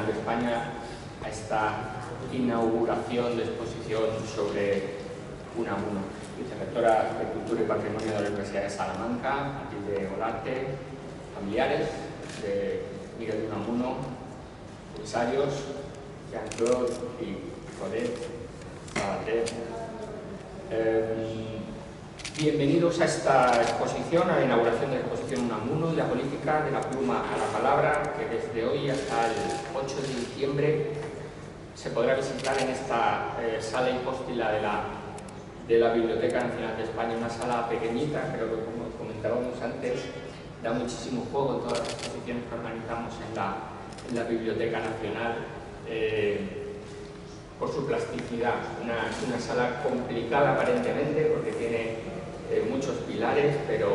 Nacional de España a esta inauguración de exposición sobre Unamuno, vicerrectora de Cultura y Patrimonio de la Universidad de Salamanca, Matilde Olarte, familiares de Miguel de Unamuno, comisarios, Jean-Claude y Colette, bienvenidos a esta exposición, a la inauguración de la exposición Unamuno y la política de la pluma a la palabra, que desde hoy hasta el 8 de diciembre se podrá visitar en esta sala hipóstila de la Biblioteca Nacional de España, una sala pequeñita, pero que, como comentábamos antes, da muchísimo juego en todas las exposiciones que organizamos en la Biblioteca Nacional, por su plasticidad. Una sala complicada aparentemente porque tiene muchos pilares, pero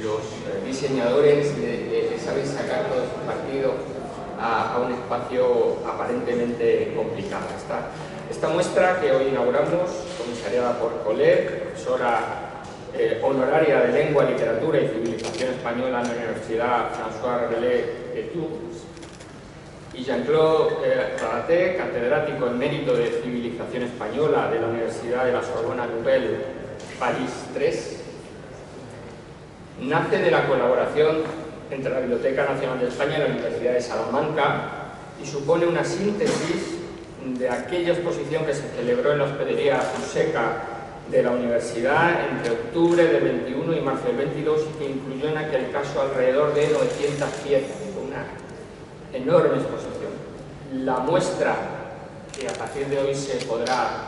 los diseñadores le saben sacar todo su partido a un espacio aparentemente complicado. Esta muestra que hoy inauguramos, comisariada por Colette, profesora honoraria de Lengua, Literatura y Civilización Española en la Universidad François Rabelais de Tours, y Jean-Claude Rabaté, catedrático en Mérito de Civilización Española de la Universidad de la Sorbona Nouvelle, París 3, nace de la colaboración entre la Biblioteca Nacional de España y la Universidad de Salamanca y supone una síntesis de aquella exposición que se celebró en la hospedería Fonseca de la Universidad entre octubre del 21 y marzo del 22 y que incluyó en aquel caso alrededor de 900 piezas, una enorme exposición. La muestra, que a partir de hoy se podrá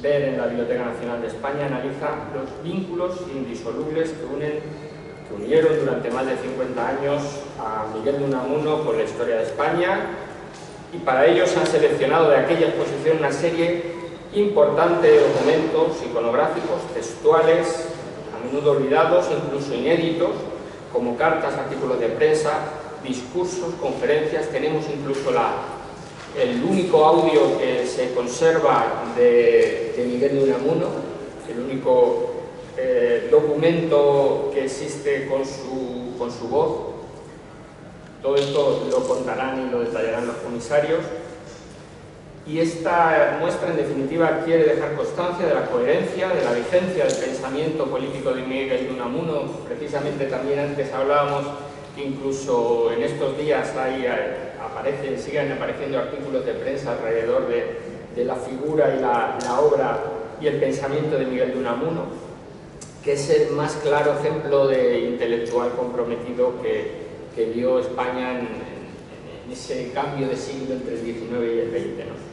ver en la Biblioteca Nacional de España, analiza los vínculos indisolubles que unieron durante más de 50 años a Miguel de Unamuno con la historia de España, y para ello se han seleccionado de aquella exposición una serie importante de documentos iconográficos, textuales, a menudo olvidados, incluso inéditos, como cartas, artículos de prensa, discursos, conferencias. Tenemos incluso el único audio que se conserva de Miguel de Unamuno, el único documento que existe con su voz. Todo esto lo contarán y lo detallarán los comisarios. Y esta muestra, en definitiva, quiere dejar constancia de la coherencia, de la vigencia del pensamiento político de Miguel de Unamuno. Precisamente también antes hablábamos que incluso en estos días siguen apareciendo artículos de prensa alrededor de la figura y la obra y el pensamiento de Miguel de Unamuno, que es el más claro ejemplo de intelectual comprometido que dio España en ese cambio de siglo entre el XIX y el XX, ¿no?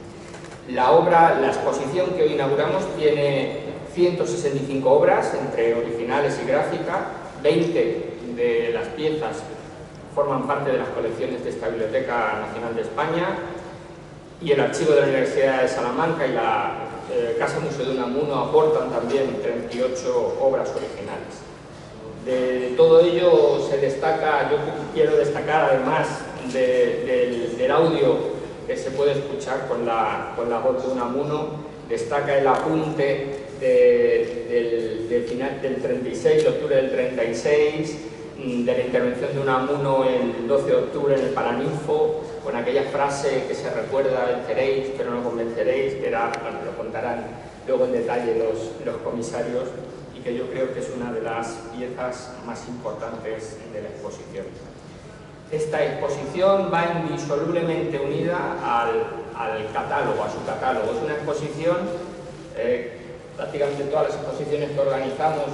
La exposición que hoy inauguramos tiene 165 obras, entre originales y gráfica. 20 de las piezas forman parte de las colecciones de esta Biblioteca Nacional de España, y el archivo de la Universidad de Salamanca y la Casa Museo de Unamuno aportan también 38 obras originales. De todo ello se destaca, yo quiero destacar, además del audio que se puede escuchar con la voz de Unamuno, destaca el apunte del final del 36, de octubre del 36, de la intervención de Unamuno el 12 de octubre en el Paraninfo, con aquella frase que se recuerda: venceréis, pero no convenceréis, que era, bueno, lo contarán luego en detalle los comisarios, y que yo creo que es una de las piezas más importantes de la exposición. Esta exposición va indisolublemente unida al catálogo, a su catálogo. Es una exposición, prácticamente todas las exposiciones que organizamos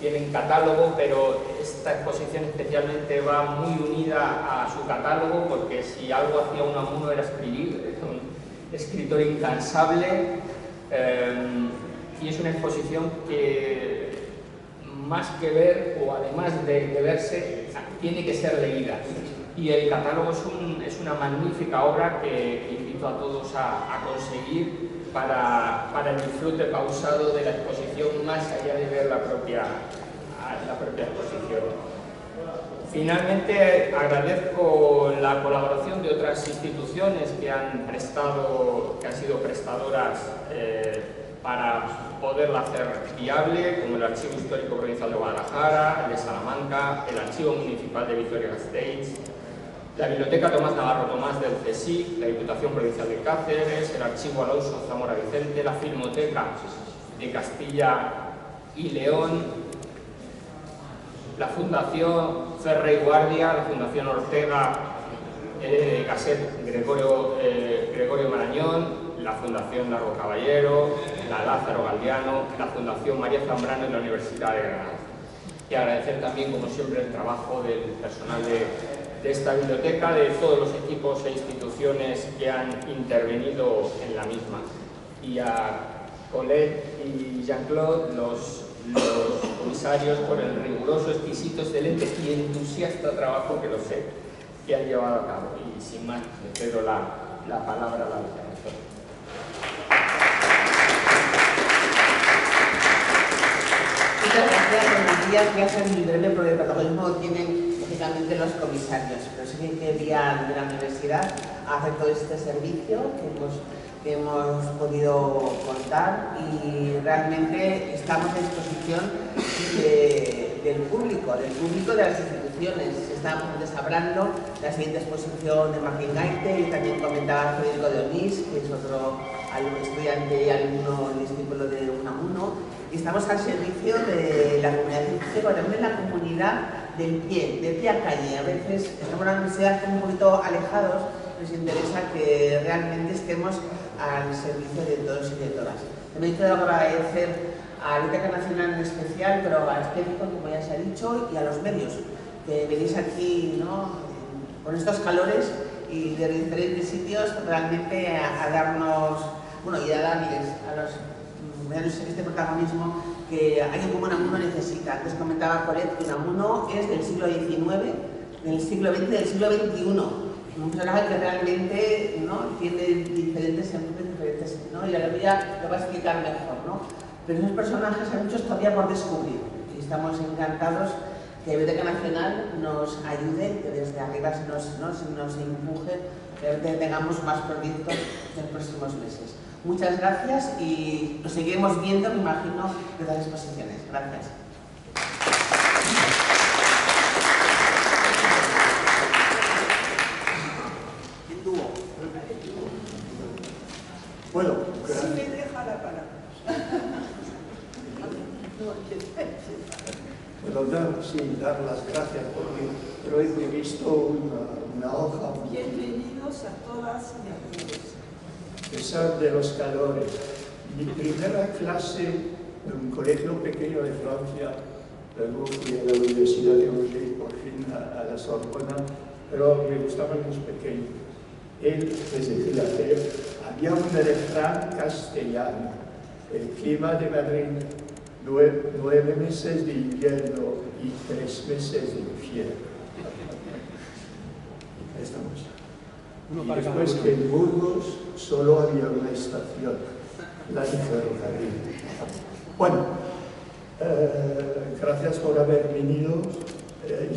tienen catálogo, pero esta exposición especialmente va muy unida a su catálogo, porque si algo hacía Unamuno era escribir, es un escritor incansable, y es una exposición que, más que ver, o además de verse, tiene que ser leída. Y el catálogo es una magnífica obra que invito a todos a conseguir para el disfrute pausado de la exposición, más allá de ver la propia exposición. Finalmente, agradezco la colaboración de otras instituciones que han sido prestadoras para poderla hacer viable, como el Archivo Histórico Provincial de Guadalajara, el de Salamanca, el Archivo Municipal de Vitoria-Gasteiz, la Biblioteca Tomás Navarro Tomás del CSIC, la Diputación Provincial de Cáceres, el Archivo Alonso Zamora Vicente, la Filmoteca de Castilla y León, la Fundación Ferrer y Guardia, la Fundación Ortega Gasset Gregorio Marañón, la Fundación Largo Caballero, la Lázaro Galdiano, la Fundación María Zambrano y la Universidad de Granada. Y agradecer también, como siempre, el trabajo del personal de esta biblioteca, de todos los equipos e instituciones que han intervenido en la misma. Y a Colette y Jean-Claude, los comisarios, por el riguroso, exquisito, excelente y entusiasta trabajo que lo sé que han llevado a cabo. Y sin más, le cedo la palabra a la vicerectora. Muchas gracias, buenos días. Voy a ser muy breve porque el protagonismo tienen lógicamente los comisarios, pero sí que quería de la universidad hacer todo este servicio que hemos podido contar, y realmente estamos a disposición del público, de las instituciones. Estábamos antes hablando de la siguiente exposición de Martín Gaite, y también comentaba Federico de Onís, que es otro estudiante y alumno y discípulo de Unamuno, y estamos al servicio de la comunidad científica, pero también de la comunidad del pie a calle. A veces estamos en la universidad un poquito alejados, nos interesa que realmente estemos al servicio de todos y de todas. También quiero agradecer a la Biblioteca Nacional en especial, pero a Estético, como ya se ha dicho, y a los medios, que venís aquí, ¿no?, con estos calores y de diferentes sitios, realmente a darnos, bueno, y a darles a los medios este protagonismo que alguien como Unamuno necesita. Antes comentaba Colette que Unamuno es del siglo XIX, del siglo XX, del siglo XXI. Un personaje que realmente, ¿no?, tiene diferentes enfoques, ¿no?, y ahora ya lo va a explicar mejor, ¿no? Pero esos personajes hay muchos todavía por descubrir, y estamos encantados que la Biblioteca Nacional nos ayude, que desde arriba nos empuje, que tengamos más proyectos en los próximos meses. Muchas gracias y nos seguiremos viendo, me imagino, de las exposiciones. Gracias. Bueno, si me deja la palabra. Bueno, dar las gracias porque hoy he visto una hoja. Bienvenidos a todas y a todos. A pesar de los calores. Mi primera clase de un colegio pequeño de Francia, luego fui a la Universidad de Angers, por fin a la Sorbona, pero me gustaban los pequeños. Él les decía que había un refrán castellano: el clima de Madrid, 9 meses de invierno y 3 meses de infierno. Ahí estamos. Y después que en Burgos solo había una estación, la de ferrocarril. Bueno, gracias por haber venido.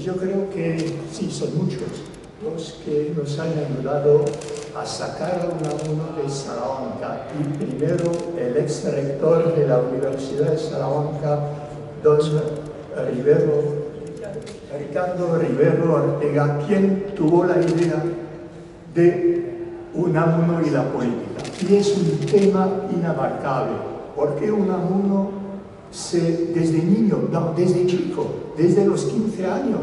Yo creo que sí, son muchos los que nos han ayudado a sacar a Unamuno de Salamanca. Y primero el ex-rector de la Universidad de Salamanca, don Ricardo Rivero Ortega, quien tuvo la idea de Unamuno y la política. Y es un tema inabarcable, porque Unamuno desde niño, no, desde chico, desde los 15 años,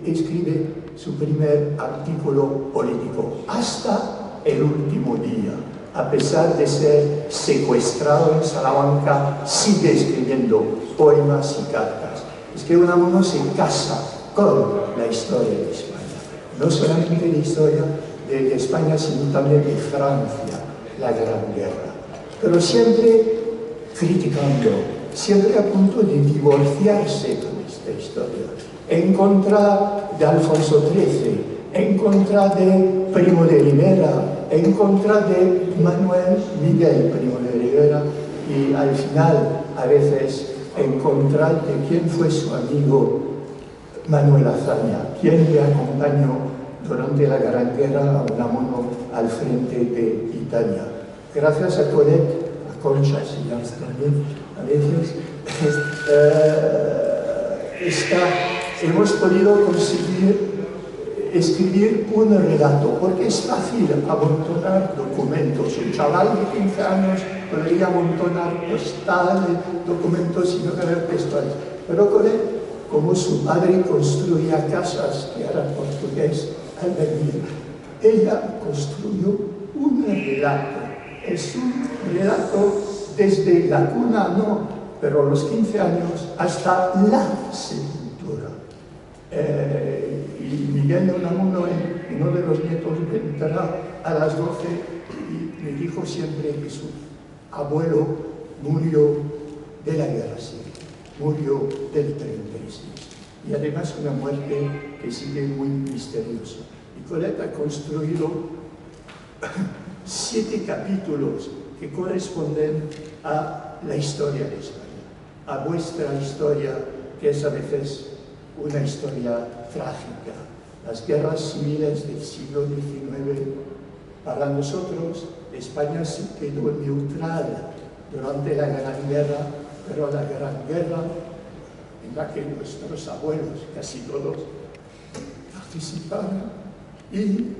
escribe su primer artículo político, hasta el último día. A pesar de ser secuestrado en Salamanca, sigue escribiendo poemas y cartas. Es que Unamuno se casa con la historia de España, no solamente la historia de España, sino también de Francia, la Gran Guerra. Pero siempre criticando, siempre a punto de divorciarse con esta historia, en contra de Alfonso XIII, en contra de Primo de Rivera, en contra de Manuel Miguel Primo de Rivera, y al final, a veces, en contra de quién fue su amigo Manuel Azaña, quien le acompañó durante la Gran Guerra a Unamuno al frente de Italia. Gracias a Colette, a Concha, si llamas también, a veces, hemos podido conseguir escribir un relato, porque es fácil amontonar documentos. Un chaval de 15 años podría amontonar postales, documentos y no tener textuales. Pero con él, como su padre construía casas, que era portugués, al venir, ella construyó un relato. Es un relato desde la cuna, no, pero a los 15 años hasta la sepultura. Y Miguel de Unamuno, uno de los nietos, entrará a las 12 y me dijo siempre que su abuelo murió de la guerra civil, murió del 36. Y además una muerte que sigue muy misteriosa. Y Colette ha construido 7 capítulos que corresponden a la historia de España, a vuestra historia, que es a veces una historia trágica. Las guerras civiles del siglo XIX, para nosotros, España se quedó neutral durante la Gran Guerra, pero la Gran Guerra, en la que nuestros abuelos, casi todos, participaron, y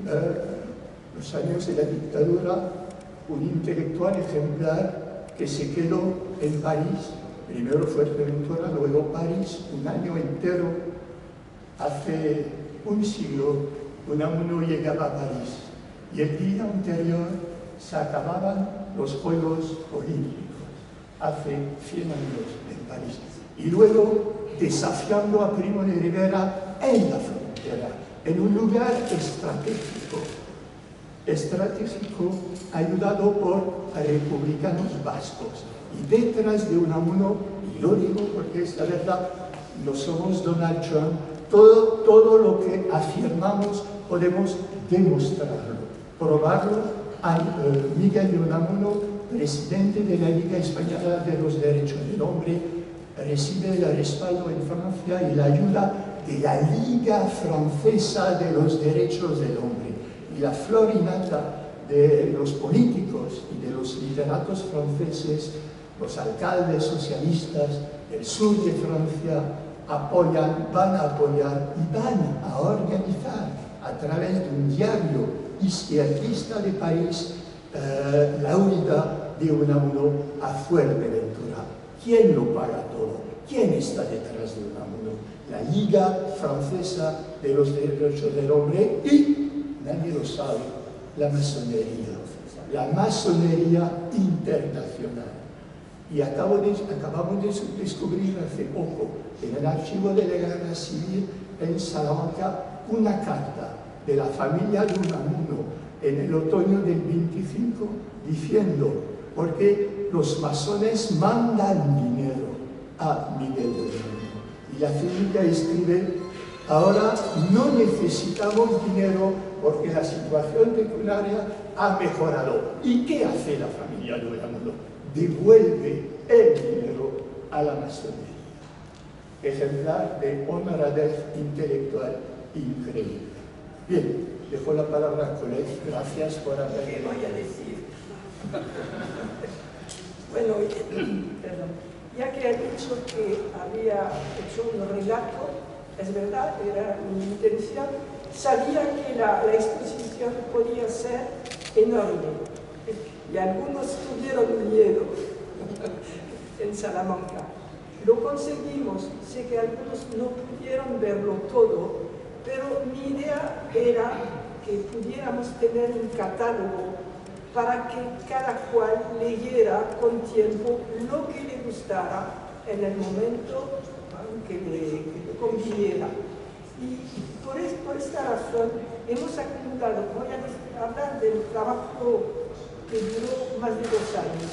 los años de la dictadura, un intelectual ejemplar que se quedó en París, primero Fuerteventura, luego París, un año entero. Hace un siglo, Unamuno llegaba a París y el día anterior se acababan los Juegos Olímpicos, hace 100 años en París. Y luego desafiando a Primo de Rivera en la frontera, en un lugar estratégico ayudado por republicanos vascos. Y detrás de Unamuno, y lo digo porque es la verdad, no somos Donald Trump, todo lo que afirmamos podemos demostrarlo, probarlo. Hay Miguel de Unamuno, presidente de la Liga Española de los Derechos del Hombre, recibe el respaldo en Francia y la ayuda de la Liga Francesa de los Derechos del Hombre. Y la flor y nata de los políticos y de los literatos franceses, los alcaldes socialistas del sur de Francia, van a apoyar y van a organizar a través de un diario izquierdista de París la huida de Unamuno a Fuerteventura. ¿Quién lo paga todo? ¿Quién está detrás de Unamuno? La Liga Francesa de los Derechos del Hombre y, nadie lo sabe, la masonería internacional. Y acabamos de descubrir hace poco en el archivo de la Guerra Civil en Salamanca una carta de la familia de Unamuno en el otoño del 25 diciendo, porque los masones mandan dinero a Miguel de Unamuno. Y la familia escribe, ahora no necesitamos dinero porque la situación pecuniaria ha mejorado. ¿Y qué hace la familia de Unamuno? Devuelve el dinero a la masonería. Ejemplar de honradez intelectual increíble. Bien, dejo la palabra a Colette. Gracias por haber... ¿Qué voy a decir? Bueno, perdón. Ya que ha dicho que había hecho un relato, es verdad, era mi intención, sabía que la exposición podía ser enorme. Y algunos tuvieron miedo en Salamanca. Lo conseguimos, sé que algunos no pudieron verlo todo, pero mi idea era que pudiéramos tener un catálogo para que cada cual leyera con tiempo lo que le gustara en el momento que le conviniera. Y por esta razón hemos acumulado, voy a hablar del trabajo que duró más de 2 años,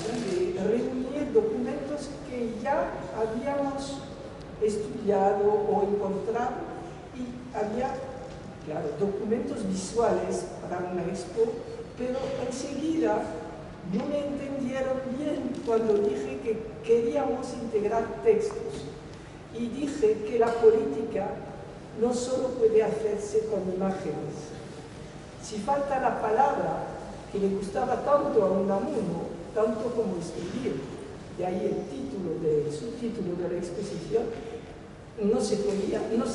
de reunir documentos que ya habíamos estudiado o encontrado, y había, claro, documentos visuales para una expo, pero enseguida no me entendieron bien cuando dije que queríamos integrar textos. Y dije que la política no solo puede hacerse con imágenes. Si falta la palabra que le gustaba tanto a Unamuno, tanto como escribir, de ahí el subtítulo de la exposición, no se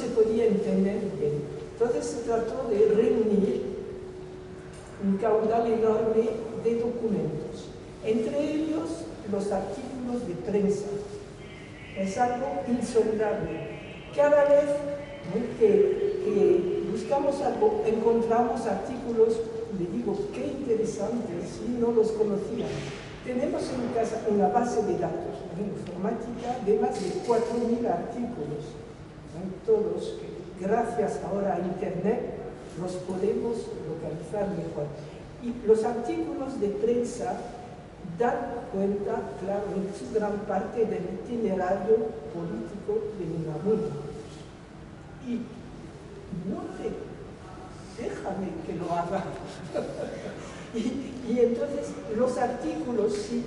podía entender bien. Entonces se trató de reunir un caudal enorme de documentos, entre ellos los artículos de prensa. Es algo insondable. Cada vez que buscamos algo, encontramos artículos, le digo, qué interesantes, si no los conocía. Tenemos en casa una base de datos informática de más de 4.000 artículos, todos que gracias ahora a Internet los podemos localizar mejor. Y los artículos de prensa dan cuenta, claro, en su gran parte del itinerario político de Unamuno. Y no déjame que lo haga. y entonces los artículos sí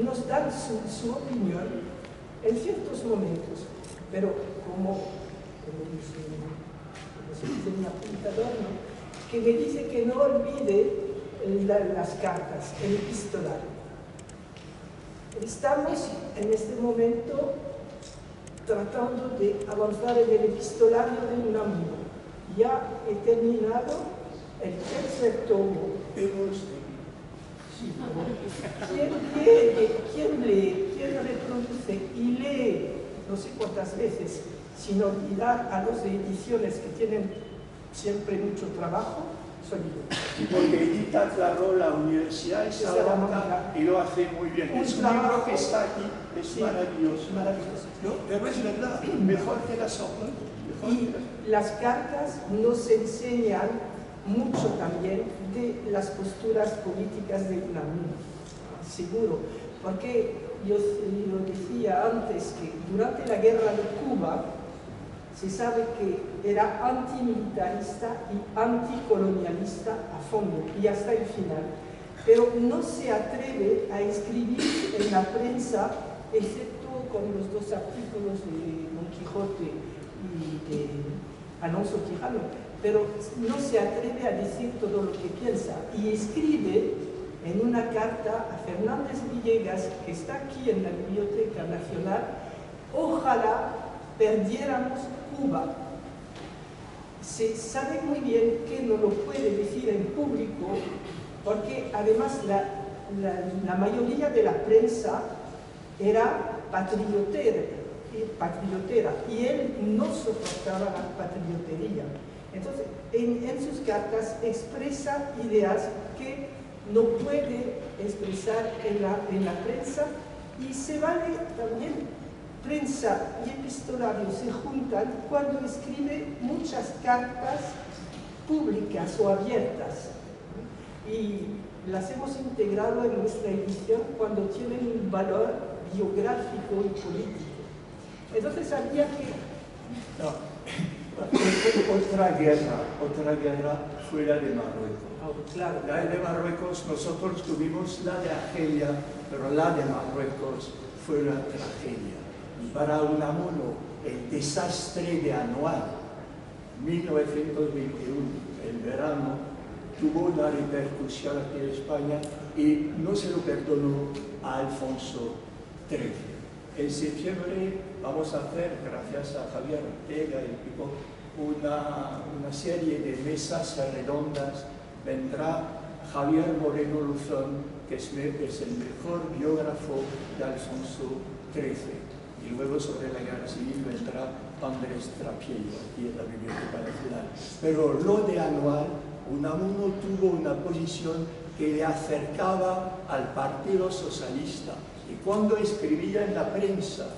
nos dan su opinión en ciertos momentos, pero como dice mi apuntador, ¿no? Que me dice que no olvide las cartas, el epistolario. Estamos en este momento tratando de avanzar en el epistolario de Unamuno. Ya he terminado el tercer tomo. Sí, ¿quién reproduce y lee no sé cuántas veces, sin olvidar a los de ediciones que tienen siempre mucho trabajo? Soy yo. Y porque edita, claro, la Universidad de Salamanca y lo hace muy bien. Es un libro que está aquí, es maravilloso. Maravilloso. No, pero es verdad, mejor que la sopa. Y las cartas nos enseñan mucho también de las posturas políticas de Unamuno, seguro, porque yo decía antes que durante la guerra de Cuba se sabe que era antimilitarista y anticolonialista a fondo y hasta el final, pero no se atreve a escribir en la prensa, excepto con los dos artículos de Don Quijote y de Alonso Quijano, pero no se atreve a decir todo lo que piensa y escribe en una carta a Fernández Villegas, que está aquí en la Biblioteca Nacional: ojalá perdiéramos Cuba. Se sabe muy bien que no lo puede decir en público, porque además la mayoría de la prensa era patriotera y él no soportaba la patriotería. Entonces, en sus cartas expresa ideas que no puede expresar en la prensa, y se vale también. Prensa y epistolario se juntan cuando escribe muchas cartas públicas o abiertas, y las hemos integrado en nuestra edición cuando tienen un valor biográfico y político. Entonces había que... No. Otra guerra fue la de Marruecos. Oh, claro. La de Marruecos, nosotros tuvimos la de Argelia, pero la de Marruecos fue una tragedia. Y para Unamuno, el desastre de Anual, 1921, el verano, tuvo una repercusión aquí en España y no se lo perdonó a Alfonso XIII. En septiembre vamos a hacer, gracias a Javier Ortega y equipo, una serie de mesas redondas. Vendrá Javier Moreno Luzón, que es el mejor biógrafo de Alfonso XIII. Y luego sobre la guerra civil vendrá Andrés Trapiello, aquí en la Biblioteca Nacional. Pero lo de Anual, Unamuno tuvo una posición que le acercaba al Partido Socialista. Y cuando escribía en la prensa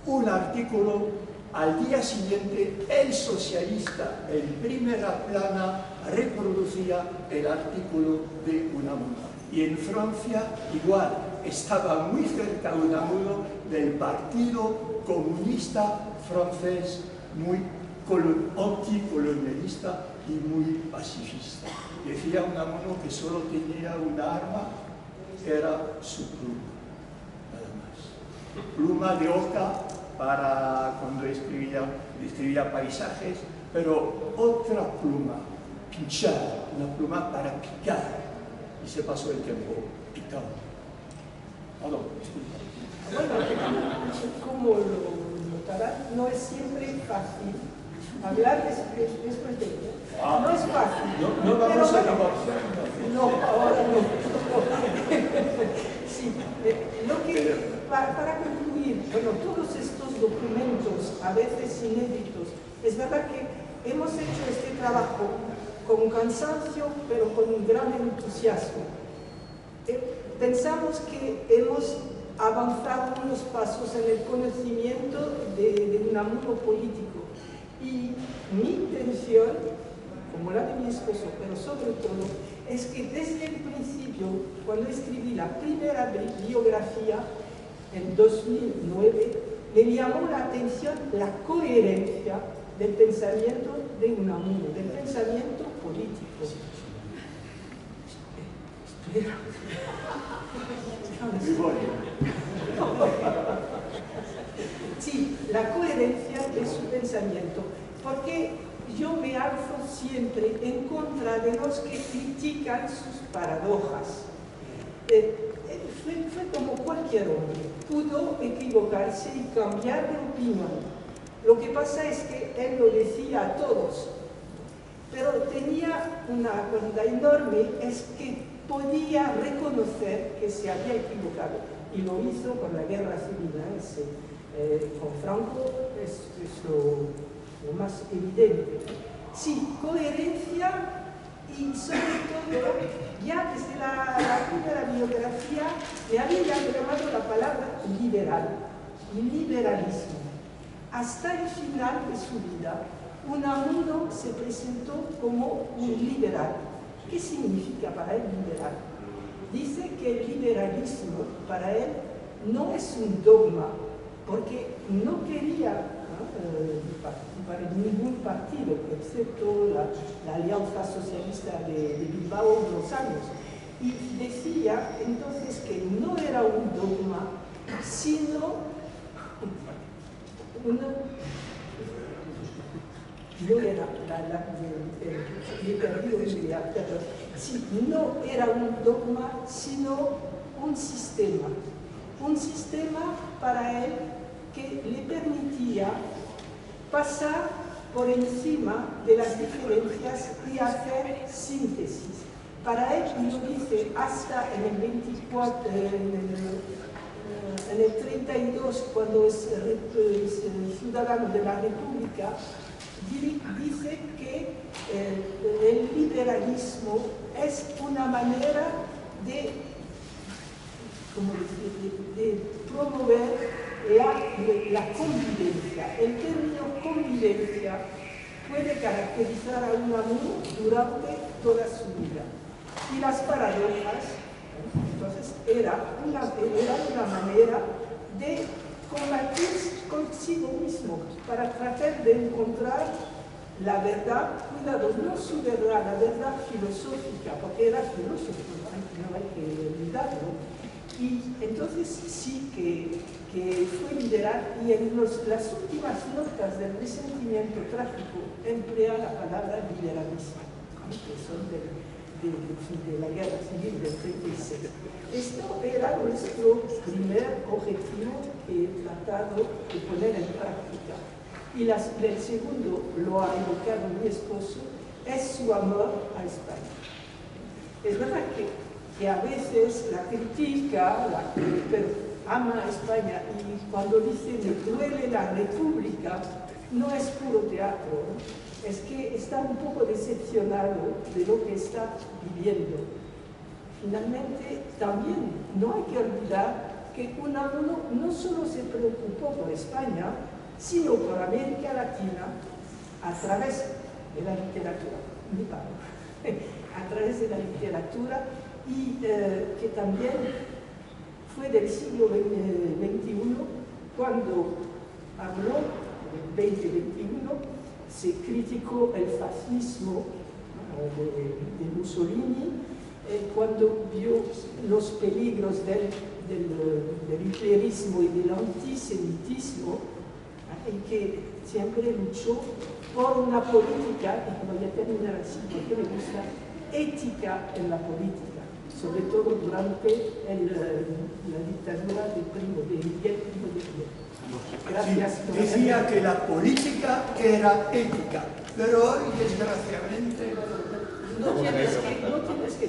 un artículo, al día siguiente el socialista en primera plana reproducía el artículo de Unamuno. Y en Francia igual, estaba muy cerca Unamuno del Partido Comunista francés, muy anticolonialista y muy pacifista. Decía Unamuno que solo tenía una arma, era su pluma. Pluma de oca para cuando escribía paisajes, pero otra pluma, pinchar, una pluma para picar, y se pasó el tiempo picando. Perdón, disculpa. Bueno, como lo notarán, no es siempre fácil hablar después de ella. No es fácil. No vamos a acabar. No, ahora no. Sí, para concluir, bueno, todos estos documentos, a veces inéditos, es verdad que hemos hecho este trabajo con cansancio, pero con un gran entusiasmo. Pensamos que hemos avanzado unos pasos en el conocimiento de Unamuno político. Y mi intención, como la de mi esposo, pero sobre todo, es que desde el principio, cuando escribí la primera biografía, en 2009, me llamó la atención la coherencia del pensamiento de Unamuno, del pensamiento político. Espera. Sí, la coherencia de su pensamiento, porque yo me alzo siempre en contra de los que critican sus paradojas. Fue como cualquier hombre, pudo equivocarse y cambiar de opinión. Lo que pasa es que él lo decía a todos, pero tenía una cualidad enorme, es que podía reconocer que se había equivocado, y lo hizo con la guerra civil. Con Franco es lo más evidente. Sí, coherencia y sobre todo, ya desde la primera biografía me había llamado la palabra liberal, liberalismo. Hasta el final de su vida, Unamuno se presentó como un liberal. ¿Qué significa para él liberal? Dice que el liberalismo para él no es un dogma, porque no quería participar en ningún partido, excepto la Alianza Socialista de Bilbao unos años. Y decía entonces que no era un dogma, sino no era un dogma, sino un sistema. Un sistema para él que le permitía pasar por encima de las diferencias y hacer síntesis. Para él, y lo dice hasta en el 24, en el 32, cuando es ciudadano de la República, dice que el liberalismo es una manera de promover la convivencia. El término convivencia puede caracterizar a Unamuno durante toda su vida. Y las paradojas, entonces, era una manera de combatir consigo mismo para tratar de encontrar la verdad, cuidado, no su verdad, la verdad filosófica, porque era filósofo, no hay que olvidarlo. Y entonces sí que fue liberal, y en las últimas notas del resentimiento trágico emplea la palabra liberalismo, que son de la guerra civil del 36. Esto era nuestro primer objetivo que he tratado de poner en práctica. Y el segundo, lo ha evocado mi esposo, es su amor a España. Es verdad que a veces la critica, pero ama a España, y cuando dice me duele la República, no es puro teatro, ¿no? Es que está un poco decepcionado de lo que está viviendo. Finalmente, también no hay que olvidar que Unamuno no solo se preocupó por España, sino por América Latina a través de la literatura, a través de la literatura, y que también fue del siglo XXI cuando habló del 2021, se criticó el fascismo de Mussolini, cuando vio los peligros del hitlerismo y del antisemitismo, y que siempre luchó por una política, y voy a terminar así porque me gusta, ética en la política, sobre todo durante la dictadura de Miguel Primo de Rivera. Gracias. Sí, decía que la política era ética, pero hoy, desgraciadamente, No tienes que